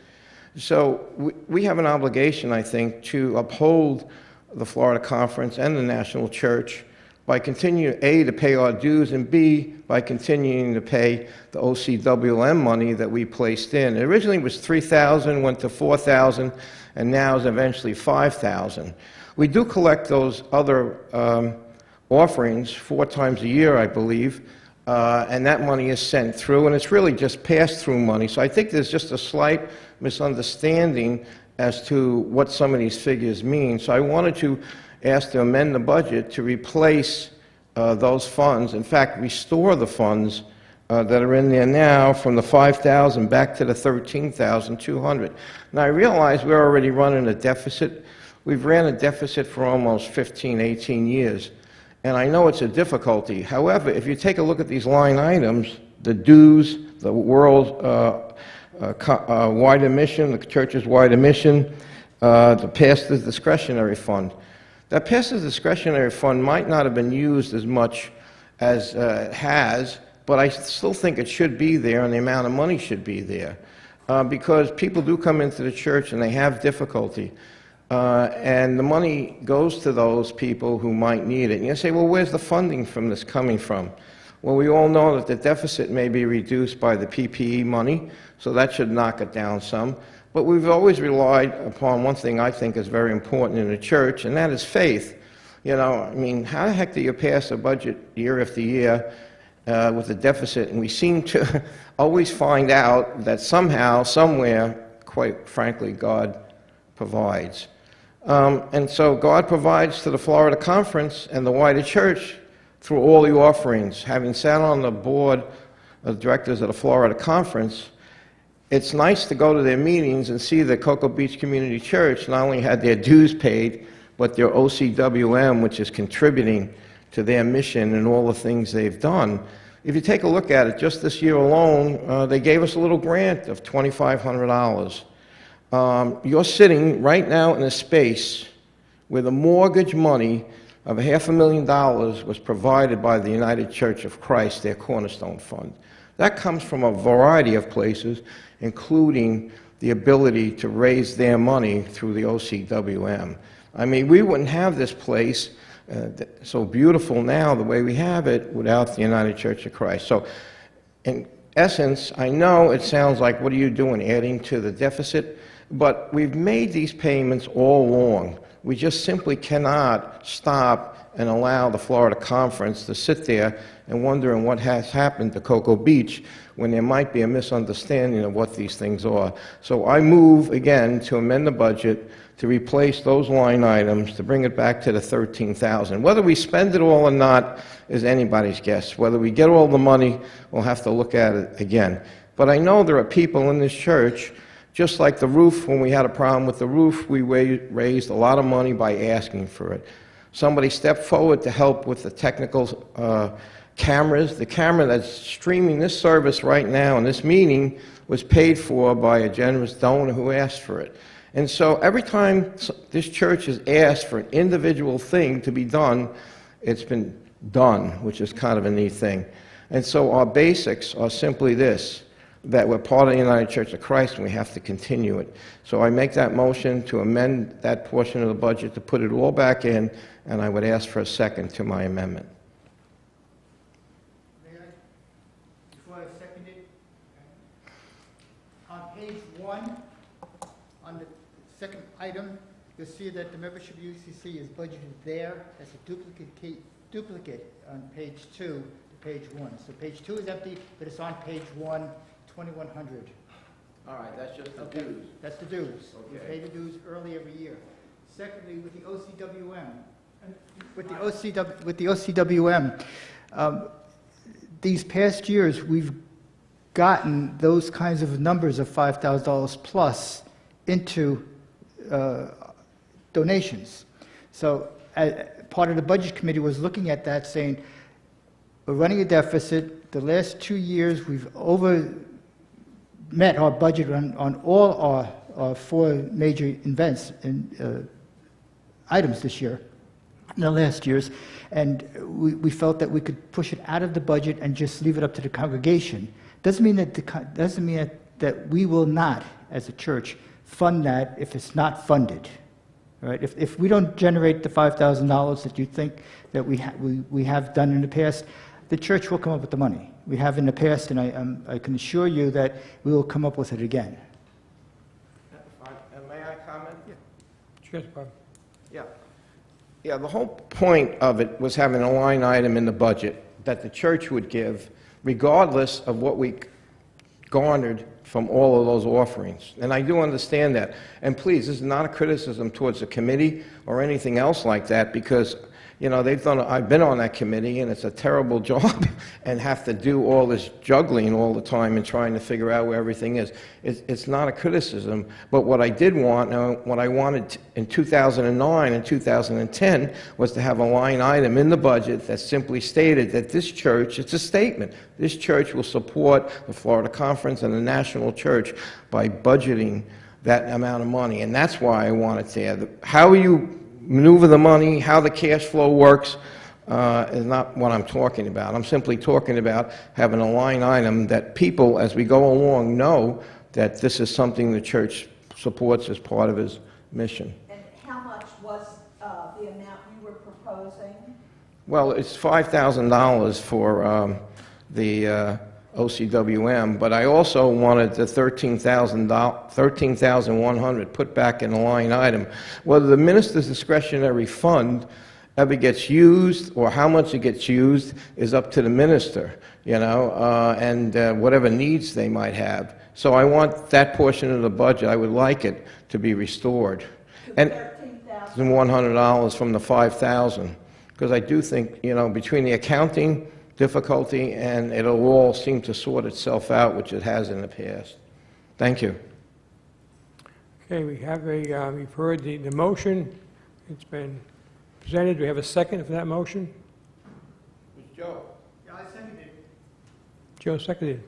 So we have an obligation, I think, to uphold the Florida Conference and the National Church by continuing, A, to pay our dues, and B, by continuing to pay the OCWM money that we placed in. It originally was $3,000, went to $4,000, and now is eventually $5,000. We do collect those other offerings 4 times a year, I believe, and that money is sent through, and it's really just pass-through money. So I think there's just a slight misunderstanding as to what some of these figures mean. So I wanted to ask to amend the budget to replace those funds. In fact, restore the funds that are in there now from the $5,000 back to the $13,200. Now, I realize we're already running a deficit. We've ran a deficit for almost 15, 18 years, and I know it's a difficulty. However, if you take a look at these line items, the dues, the world wider mission, the church's wider mission, the pastor's discretionary fund. That pastor's discretionary fund might not have been used as much as it has, but I still think it should be there, and the amount of money should be there, because people do come into the church and they have difficulty, and the money goes to those people who might need it. And you say, well, where's the funding from this coming from? Well, we all know that the deficit may be reduced by the PPE money, so that should knock it down some. But we've always relied upon one thing I think is very important in the church, and that is faith. You know, I mean, how the heck do you pass a budget year after year with a deficit? And we seem to always find out that somehow, somewhere, quite frankly, God provides. And so God provides to the Florida Conference and the wider church through all the offerings. Having sat on the board of directors of the Florida Conference, it's nice to go to their meetings and see that Cocoa Beach Community Church not only had their dues paid, but their OCWM, which is contributing to their mission and all the things they've done. If you take a look at it, just this year alone, they gave us a little grant of $2,500. You're sitting right now in a space where the mortgage money of $500,000 was provided by the United Church of Christ, their Cornerstone Fund. That comes from a variety of places, including the ability to raise their money through the OCWM. I mean, we wouldn't have this place so beautiful now, the way we have it, without the United Church of Christ. So, in essence, I know it sounds like, what are you doing, adding to the deficit? But we've made these payments all along. We just simply cannot stop and allow the Florida Conference to sit there and wondering what has happened to Cocoa Beach when there might be a misunderstanding of what these things are. So I move, again, to amend the budget to replace those line items, to bring it back to the $13,000. Whether we spend it all or not is anybody's guess. Whether we get all the money, we'll have to look at it again. But I know there are people in this church Just like the roof, when we had a problem with the roof, we raised a lot of money by asking for it. Somebody stepped forward to help with the technical cameras. The camera that's streaming this service right now and this meeting was paid for by a generous donor who asked for it. And so every time this church has asked for an individual thing to be done, it's been done, which is kind of a neat thing. And so our basics are simply this, that we're part of the United Church of Christ and we have to continue it. So I make that motion to amend that portion of the budget to put it all back in, and I would ask for a second to my amendment. May I? Before I second it, on page 1, on the second item, you'll see that the membership UCC is budgeted there as a duplicate on page 2 to page 1. So page 2 is empty, but it's on page 1, 2,100. All right, that's just the Okay, dues. that's the dues. We Okay. pay the dues early every year. Secondly, with the OCWM, these past years, we've gotten those kinds of numbers of $5,000 plus into donations. So part of the budget committee was looking at that, saying, we're running a deficit. The last 2 years, we've met our budget on all our 4 major events and items this year, in the last years, and we felt that we could push it out of the budget and just leave it up to the congregation. Doesn't mean that we will not, as a church, fund that if it's not funded. Right? If we don't generate the $5,000 that you think that we have done in the past, the church will come up with the money. We have in the past, and I can assure you that we will come up with it again. And may I comment? Sure, Bob. Yeah. Yeah, the whole point of it was having a line item in the budget that the church would give, regardless of what we garnered from all of those offerings. And I do understand that. And please, this is not a criticism towards the committee or anything else like that, because, you know, I've been on that committee, and it's a terrible job, and have to do all this juggling all the time and trying to figure out where everything is. It's not a criticism, but what I did want, what I wanted in 2009 and 2010 was to have a line item in the budget that simply stated that this church, it's a statement, this church will support the Florida Conference and the National Church by budgeting that amount of money, and that's why I wanted to add. How you maneuver the money, how the cash flow works, is not what I'm talking about. I'm simply talking about having a line item that people, as we go along, know that this is something the church supports as part of his mission. And how much was the amount you were proposing? Well, it's $5,000 for the OCWM, but I also wanted the $13,100 put back in the line item. Whether the minister's discretionary fund ever gets used or how much it gets used is up to the minister, you know, and whatever needs they might have. So I want that portion of the budget, I would like it to be restored. And $1,100 from the $5,000, because I do think, you know, between the accounting difficulty and it'll all seem to sort itself out, which it has in the past. Thank you. Okay, we've heard the motion. It's been presented. Do we have a second for that motion? Joe. Yeah, I seconded it. Joe seconded.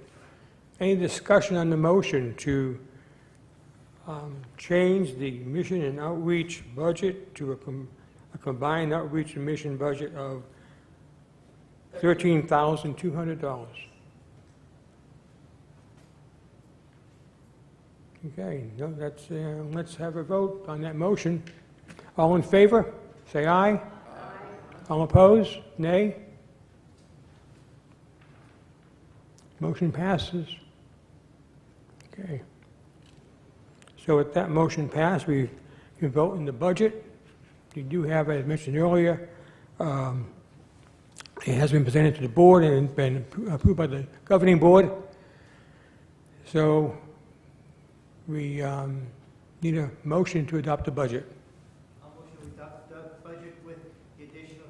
Any discussion on the motion to change the mission and outreach budget to a combined outreach and mission budget of $13,200? Okay, no, that's, let's have a vote on that motion. All in favor, say aye. Aye. All opposed, nay. Motion passes. Okay. So with that motion passed, we can vote in the budget. You do have, as mentioned earlier, it has been presented to the board and been approved by the governing board. So we need a motion to adopt the budget. I'll motion to adopt the budget with the additional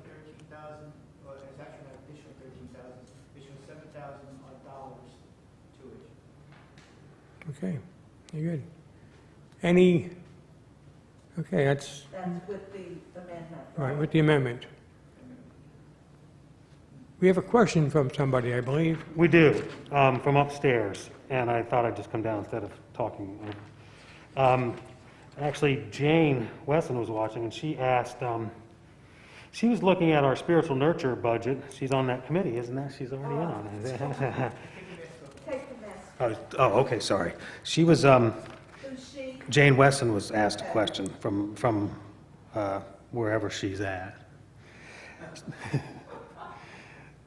$13,000, or it's actually not additional $13,000, additional $7,000 to it. Okay, very good. Any, okay, that's, That's with the amendment. right, with the amendment. We have a question from somebody, I believe. We do, from upstairs, and I thought I'd just come down instead of talking. Actually, Jane Wesson was watching, and she asked, she was looking at our spiritual nurture budget. She's on that committee, isn't that? She's already on it. Take the mess. Oh, okay, sorry. She was, Who's she? Jane Wesson was asked a question from wherever she's at.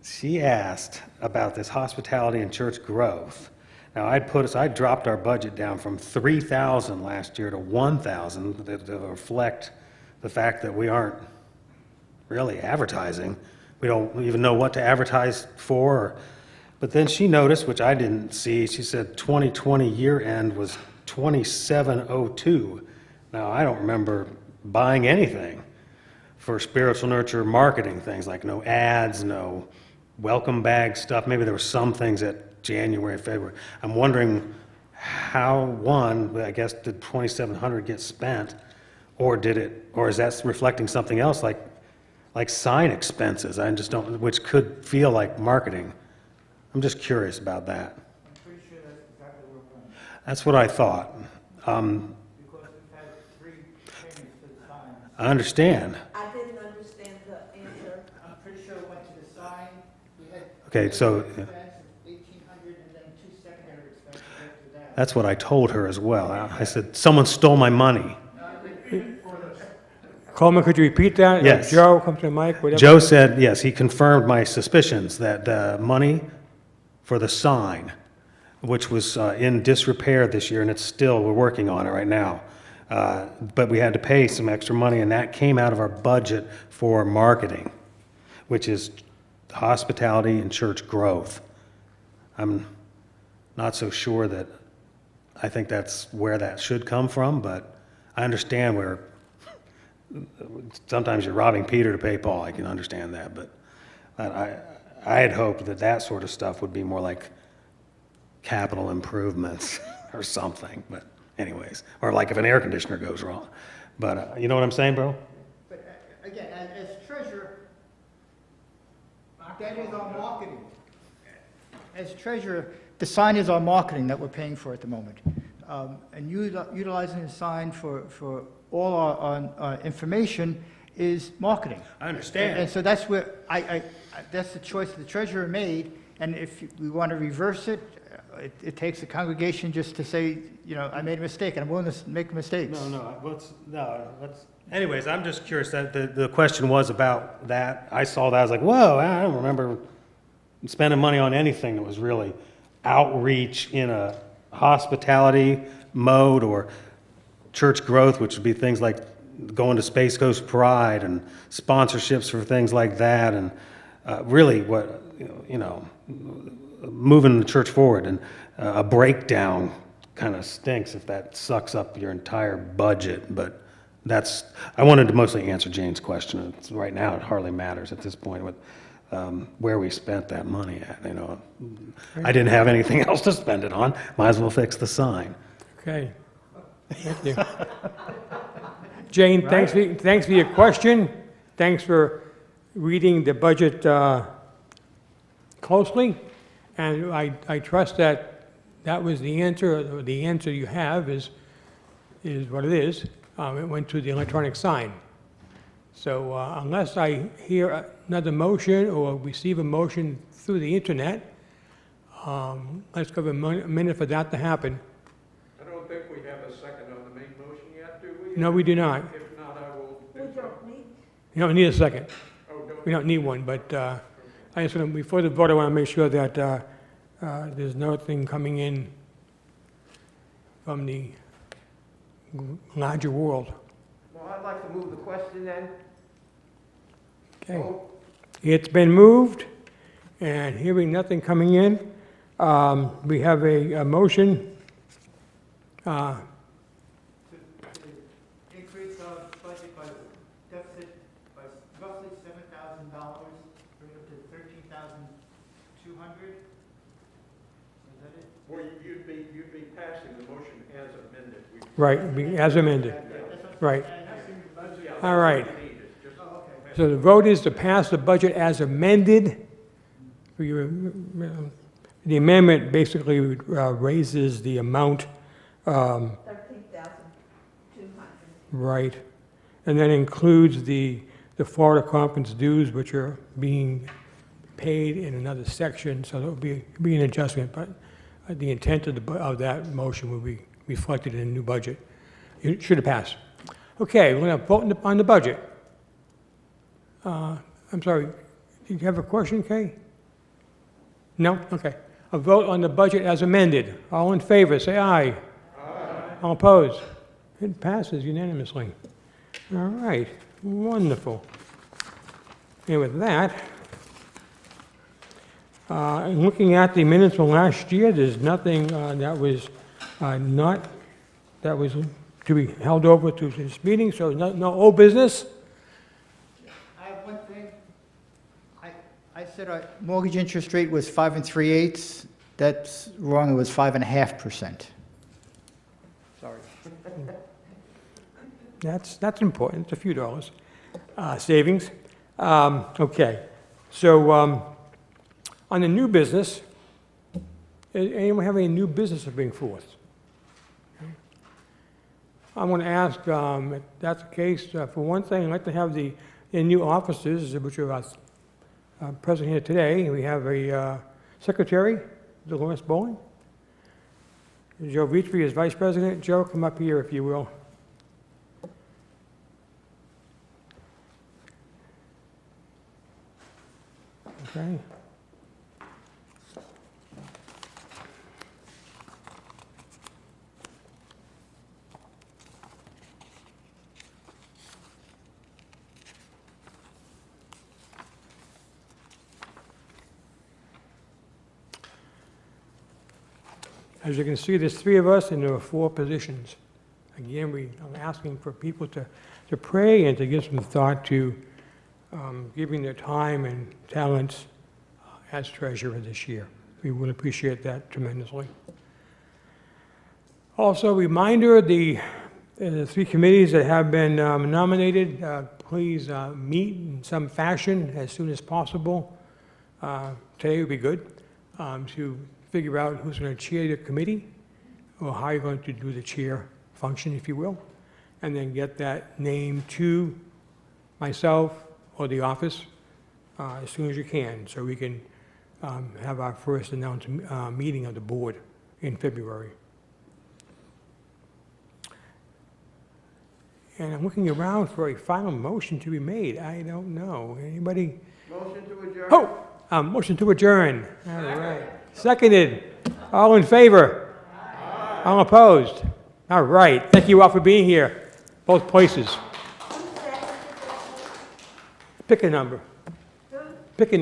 She asked about this hospitality and church growth. Now, I dropped our budget down from 3,000 last year to 1,000 to reflect the fact that we aren't really advertising. We don't even know what to advertise for. But then she noticed, which I didn't see, she said 2020 year end was 2702. Now, I don't remember buying anything for spiritual nurture marketing things, like no ads, no welcome bag stuff. Maybe there were some things at January, February. I'm wondering how, I guess, did 2,700 get spent, or is that reflecting something else like sign expenses? I just don't, which could feel like marketing. I'm just curious about that. I'm pretty sure that's exactly where we're going. That's what I thought. Because we've had 3 payments to the sign. I understand. I didn't understand the answer. I'm pretty sure it went to the sign. We had Okay, so expense of 1,800 and then 2 secondary expenses after that. that's what I told her as well. I said, someone stole my money. Coleman, could you repeat that? Yes. Joe, come to the mic, whatever. Joe said, yes, he confirmed my suspicions that money for the sign, which was in disrepair this year, and we're working on it right now. But we had to pay some extra money, and that came out of our budget for marketing, which is hospitality and church growth. I'm not so sure that I think that's where that should come from, but I understand where sometimes you're robbing Peter to pay Paul. I can understand that, but I had hoped that sort of stuff would be more like capital improvements or something, but anyways, or like if an air conditioner goes wrong. But you know what I'm saying, bro? But again, as treasurer, that is our marketing. As treasurer, the sign is our marketing that we're paying for at the moment. And utilizing the sign for all our information is marketing. I understand. And so that's where that's the choice the treasurer made. And if we want to reverse it, it takes the congregation just to say, I made a mistake, and I'm willing to make mistakes. Anyways, I'm just curious that the question was about that. I saw that, I was like, whoa, I don't remember spending money on anything that was really outreach in a hospitality mode or church growth, which would be things like going to Space Coast Pride and sponsorships for things like that, and really what, moving the church forward. And a breakdown kind of stinks if that sucks up your entire budget, but I wanted to mostly answer Jane's question. Right now, it hardly matters at this point with where we spent that money at. I didn't have anything else to spend it on. Might as well fix the sign. Okay. Thank you. Jane, thanks for your question. Thanks for reading the budget closely. And I trust that was the answer. The answer you have is what it is. It went to the electronic sign. So unless I hear another motion or receive a motion through the internet, let's give a minute for that to happen. I don't think we have a second on the main motion yet, do we? No, we do not. If not, I will We do so. don't need, You don't need a second. Oh, don't We don't need one, but I just want to, before the vote, I want to make sure that there's nothing coming in from the larger world. Well, I'd like to move the question then. Okay. It's been moved, and hearing nothing coming in, we have a motion. Increase of budget by deficit by roughly $7,000, bring it to $13,200. Is that it? Well, you'd be passing the motion as amended. Right, as amended. Right. All right. So the vote is to pass the budget as amended. The amendment basically raises the amount, 13,200. right, and then includes the Florida conference dues, which are being paid in another section, so there'll be an adjustment, but the intent of that motion will be reflected in the new budget. It should have passed. Okay, we're going to vote on the budget. I'm sorry, did you have a question, Kay? No? Okay. A vote on the budget as amended. All in favor, say aye. Aye. All opposed? It passes unanimously. All right, wonderful. And with that, looking at the minutes from last year, there's nothing that was to be held over to this meeting, so no old business. I have one thing. I said our mortgage interest rate was 5 3/8. That's wrong, it was 5.5%. Sorry. That's important, it's a few dollars, savings. Okay, so on the new business, anyone have any new business to bring forth? I want to ask, if that's the case, for one thing, I'd like to have the new officers, which are present here today. We have a secretary, Dolores Bowling. Joe Vitri is vice president. Joe, come up here if you will. Okay. As you can see, there's 3 of us and there are 4 positions. Again, I'm asking for people to pray and to give some thought to giving their time and talents as treasurer this year. We would appreciate that tremendously. Also, reminder, the 3 committees that have been nominated, please meet in some fashion as soon as possible. Today would be good to figure out who's going to chair the committee, or how you're going to do the chair function, if you will, and then get that name to myself or the office as soon as you can, so we can have our first announced meeting of the board in February. And I'm looking around for a final motion to be made. I don't know. Anybody? Motion to adjourn. Oh, motion to adjourn. All right. Seconded. All in favor? Aye. All opposed? All right. Thank you all for being here, both places. Pick a number. Pick a name.